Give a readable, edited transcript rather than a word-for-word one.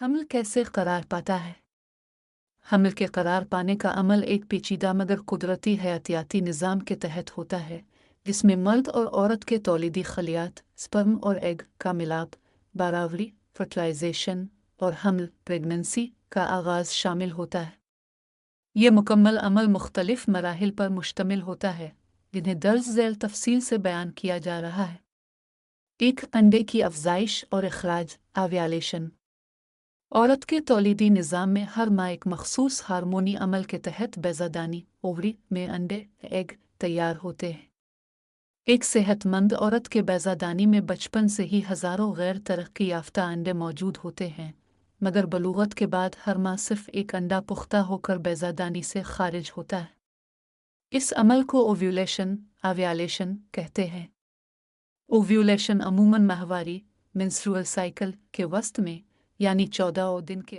हमल कैसे करार पाता है? हमल के करार पाने का अमल एक पेचीदा मगर कुदरती हयातियाती निज़ाम के तहत होता है, जिसमें मर्द और औरत के तौलीदी खलियात, स्पर्म और एग का मिलाप, बारावरी, फर्टिलाइजेशन और हमल, प्रेगनेंसी का आगाज़ शामिल होता है। ये मुकम्मल अमल मुख्तलिफ मराहिल पर मुश्तमिल होता है, जिन्हें दर्ज झैल तफसील से बयान किया जा रहा है। एक, अंडे की अफजाइश और इखराज, ओव्यूलेशन। औरत के तौलीदी निज़ाम में हर माह एक मखसूस हार्मोनी अमल के तहत बेज़ादानी ओवरी में अंडे एग तैयार होते हैं। एक सेहतमंद औरत के बेज़ादानी में बचपन से ही हज़ारों गैर तरक्की याफ्ता अंडे मौजूद होते हैं, मगर बलूगत के बाद हर माह सिर्फ एक अंडा पुख्ता होकर बेज़ादानी से खारिज होता है। इस अमल को ओव्यूलेशन कहते हैं। ओव्यूलेशन अमूमन माहवारी मेंस्ट्रुअल साइकिल के वस्त में यानी 14 दिन के